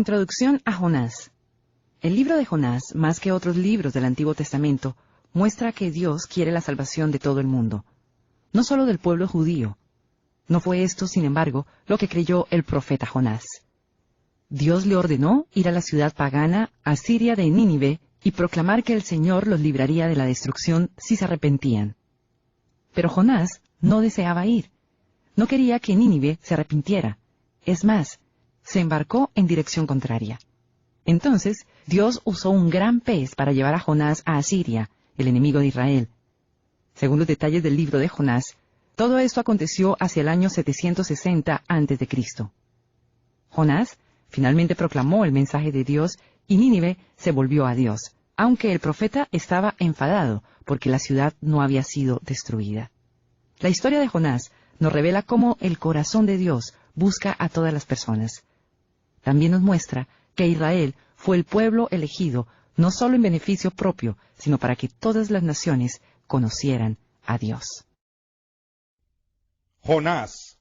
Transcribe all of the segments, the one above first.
Introducción a Jonás. El libro de Jonás, más que otros libros del Antiguo Testamento, muestra que Dios quiere la salvación de todo el mundo, no solo del pueblo judío. No fue esto, sin embargo, lo que creyó el profeta Jonás. Dios le ordenó ir a la ciudad pagana, asiria de Nínive, y proclamar que el Señor los libraría de la destrucción si se arrepentían. Pero Jonás no deseaba ir. No quería que Nínive se arrepintiera. Es más, se embarcó en dirección contraria. Entonces, Dios usó un gran pez para llevar a Jonás a Asiria, el enemigo de Israel. Según los detalles del libro de Jonás, todo esto aconteció hacia el año 760 a.C. Jonás finalmente proclamó el mensaje de Dios y Nínive se volvió a Dios, aunque el profeta estaba enfadado porque la ciudad no había sido destruida. La historia de Jonás nos revela cómo el corazón de Dios busca a todas las personas. También nos muestra que Israel fue el pueblo elegido no solo en beneficio propio, sino para que todas las naciones conocieran a Dios. Jonás,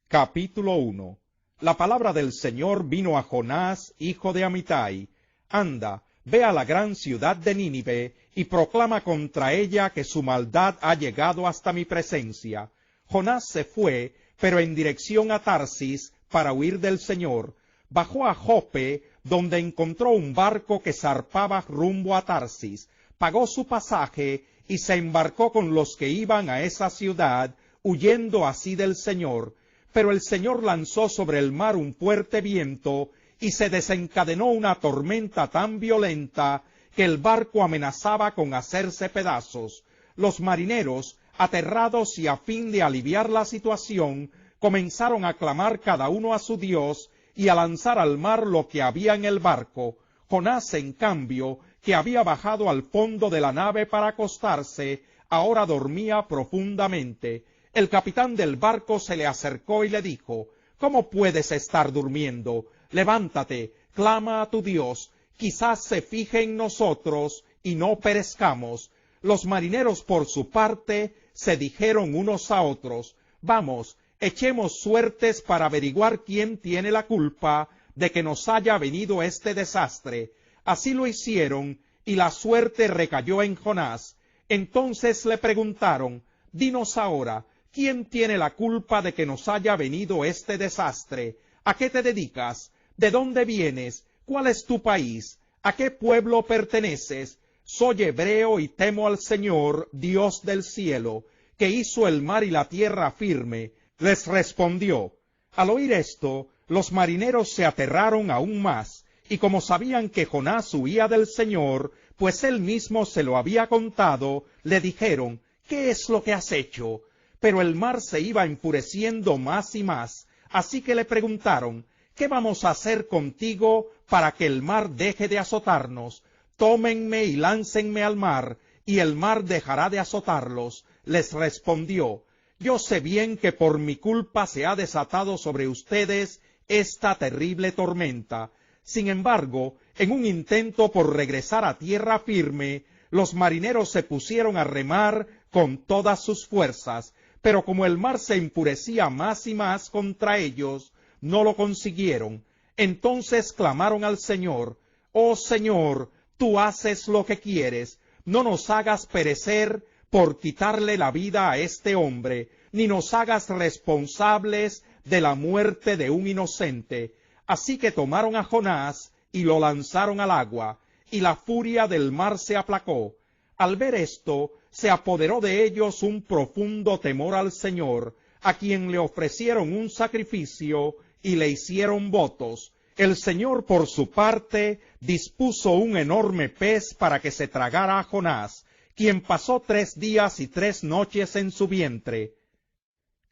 capítulo 1. La palabra del Señor vino a Jonás, hijo de Amitai. Anda, ve a la gran ciudad de Nínive, y proclama contra ella que su maldad ha llegado hasta mi presencia. Jonás se fue, pero en dirección a Tarsis, para huir del Señor. Bajó a Jope, donde encontró un barco que zarpaba rumbo a Tarsis. Pagó su pasaje, y se embarcó con los que iban a esa ciudad, huyendo así del Señor. Pero el Señor lanzó sobre el mar un fuerte viento, y se desencadenó una tormenta tan violenta que el barco amenazaba con hacerse pedazos. Los marineros, aterrados y a fin de aliviar la situación, comenzaron a clamar cada uno a su Dios y a lanzar al mar lo que había en el barco. Jonás, en cambio, que había bajado al fondo de la nave para acostarse, ahora dormía profundamente. El capitán del barco se le acercó y le dijo: «¿Cómo puedes estar durmiendo? Levántate, clama a tu Dios, quizás se fije en nosotros y no perezcamos». Los marineros, por su parte, se dijeron unos a otros: «Vamos, echemos suertes para averiguar quién tiene la culpa de que nos haya venido este desastre». Así lo hicieron, y la suerte recayó en Jonás. Entonces le preguntaron: «Dinos ahora, ¿quién tiene la culpa de que nos haya venido este desastre? ¿A qué te dedicas? ¿De dónde vienes? ¿Cuál es tu país? ¿A qué pueblo perteneces?» «Soy hebreo y temo al Señor, Dios del cielo, que hizo el mar y la tierra firme», les respondió. Al oír esto, los marineros se aterraron aún más, y como sabían que Jonás huía del Señor, pues él mismo se lo había contado, le dijeron: «¿Qué es lo que has hecho?». Pero el mar se iba enfureciendo más y más, así que le preguntaron: «¿Qué vamos a hacer contigo para que el mar deje de azotarnos?». «Tómenme y láncenme al mar, y el mar dejará de azotarlos», les respondió. «Yo sé bien que por mi culpa se ha desatado sobre ustedes esta terrible tormenta». Sin embargo, en un intento por regresar a tierra firme, los marineros se pusieron a remar con todas sus fuerzas, pero como el mar se enfurecía más y más contra ellos, no lo consiguieron. Entonces clamaron al Señor: «Oh Señor, tú haces lo que quieres, no nos hagas perecer por quitarle la vida a este hombre, ni nos hagas responsables de la muerte de un inocente». Así que tomaron a Jonás y lo lanzaron al agua, y la furia del mar se aplacó. Al ver esto, se apoderó de ellos un profundo temor al Señor, a quien le ofrecieron un sacrificio y le hicieron votos. El Señor, por su parte, dispuso un enorme pez para que se tragara a Jonás, quien pasó 3 días y 3 noches en su vientre.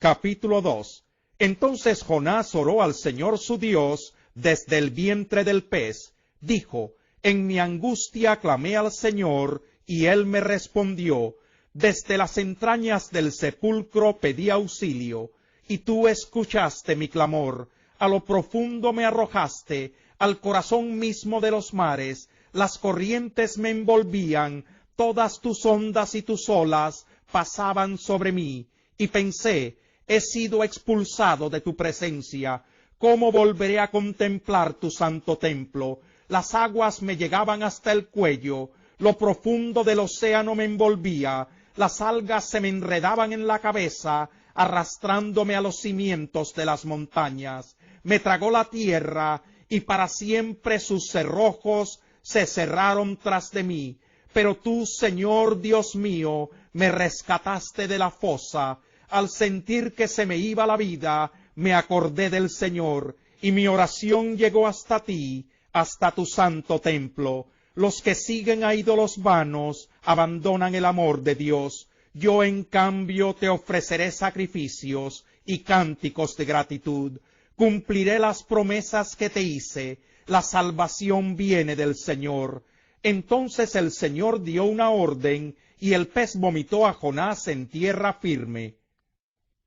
Capítulo 2. Entonces Jonás oró al Señor su Dios desde el vientre del pez. Dijo: «En mi angustia clamé al Señor, y él me respondió. Desde las entrañas del sepulcro pedí auxilio, y tú escuchaste mi clamor. A lo profundo me arrojaste, al corazón mismo de los mares. Las corrientes me envolvían, todas tus ondas y tus olas pasaban sobre mí. Y pensé: he sido expulsado de tu presencia. ¿Cómo volveré a contemplar tu santo templo? Las aguas me llegaban hasta el cuello, lo profundo del océano me envolvía, las algas se me enredaban en la cabeza, arrastrándome a los cimientos de las montañas. Me tragó la tierra, y para siempre sus cerrojos se cerraron tras de mí. Pero tú, Señor Dios mío, me rescataste de la fosa. Al sentir que se me iba la vida, me acordé del Señor, y mi oración llegó hasta ti, hasta tu santo templo. Los que siguen a ídolos vanos abandonan el amor de Dios. Yo, en cambio, te ofreceré sacrificios y cánticos de gratitud. Cumpliré las promesas que te hice. La salvación viene del Señor. Entonces el Señor dio una orden, y el pez vomitó a Jonás en tierra firme.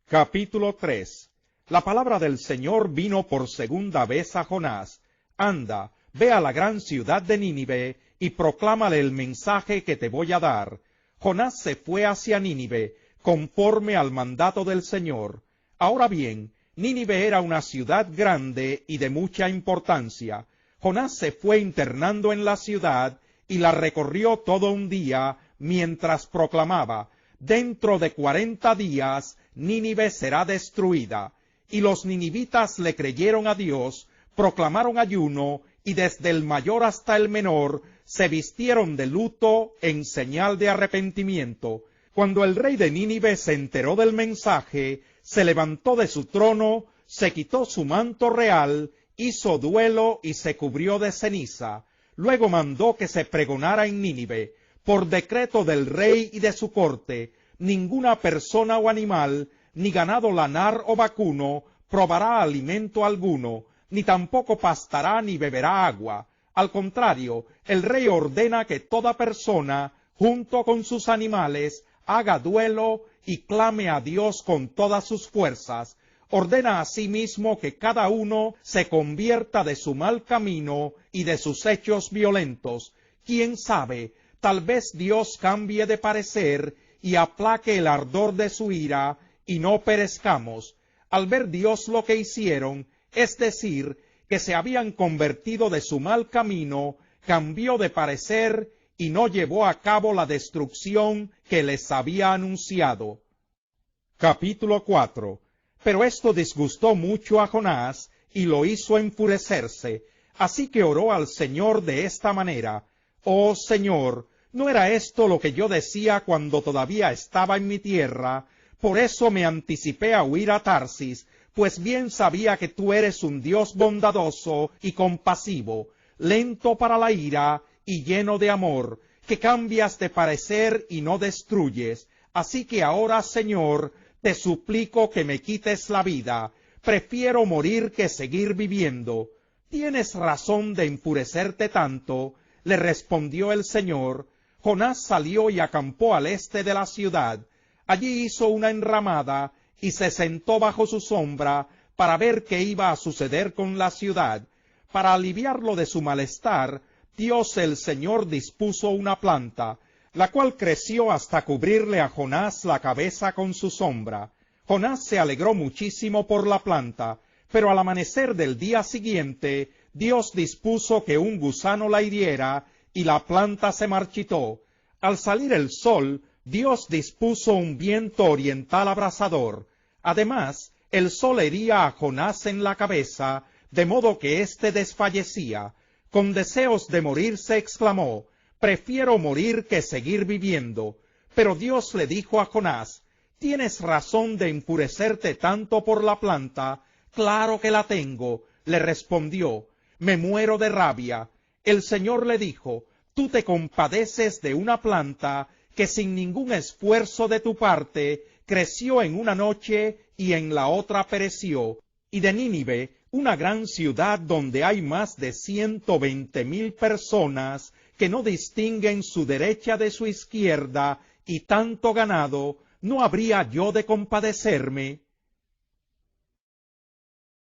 Capítulo 3. La palabra del Señor vino por segunda vez a Jonás. Anda, ve a la gran ciudad de Nínive, y proclámale el mensaje que te voy a dar. Jonás se fue hacia Nínive, conforme al mandato del Señor. Ahora bien, Nínive era una ciudad grande y de mucha importancia. Jonás se fue internando en la ciudad, y la recorrió todo un día, mientras proclamaba: dentro de 40 días, Nínive será destruida. Y los ninivitas le creyeron a Dios, proclamaron ayuno, y desde el mayor hasta el menor se vistieron de luto en señal de arrepentimiento. Cuando el rey de Nínive se enteró del mensaje, se levantó de su trono, se quitó su manto real, hizo duelo y se cubrió de ceniza. Luego mandó que se pregonara en Nínive, por decreto del rey y de su corte: ninguna persona o animal, ni ganado lanar o vacuno, probará alimento alguno, ni tampoco pastará ni beberá agua. Al contrario, el rey ordena que toda persona, junto con sus animales, haga duelo y clame a Dios con todas sus fuerzas. Ordena asimismo que cada uno se convierta de su mal camino y de sus hechos violentos. ¿Quién sabe? Tal vez Dios cambie de parecer y aplaque el ardor de su ira, y no perezcamos. Al ver Dios lo que hicieron, es decir, que se habían convertido de su mal camino, cambió de parecer y no llevó a cabo la destrucción que les había anunciado. Capítulo 4. Pero esto disgustó mucho a Jonás, y lo hizo enfurecerse, así que oró al Señor de esta manera: Oh Señor, ¿no era esto lo que yo decía cuando todavía estaba en mi tierra? Por eso me anticipé a huir a Tarsis, pues bien sabía que tú eres un Dios bondadoso y compasivo, lento para la ira y lleno de amor, que cambias de parecer y no destruyes. Así que ahora, Señor, te suplico que me quites la vida. Prefiero morir que seguir viviendo. ¿Tienes razón de enfurecerte tanto?, le respondió el Señor. Jonás salió y acampó al este de la ciudad. Allí hizo una enramada y se sentó bajo su sombra para ver qué iba a suceder con la ciudad. Para aliviarlo de su malestar, Dios el Señor dispuso una planta, la cual creció hasta cubrirle a Jonás la cabeza con su sombra. Jonás se alegró muchísimo por la planta, pero al amanecer del día siguiente, Dios dispuso que un gusano la hiriera, y la planta se marchitó. Al salir el sol, Dios dispuso un viento oriental abrasador. Además, el sol hería a Jonás en la cabeza, de modo que éste desfallecía. Con deseos de morir se exclamó: prefiero morir que seguir viviendo. Pero Dios le dijo a Jonás: ¿tienes razón de enfurecerte tanto por la planta? Claro que la tengo, le respondió. Me muero de rabia. El Señor le dijo: tú te compadeces de una planta que sin ningún esfuerzo de tu parte creció en una noche y en la otra pereció, y de Nínive, una gran ciudad donde hay más de 120,000 personas que no distinguen su derecha de su izquierda, y tanto ganado, ¿no habría yo de compadecerme?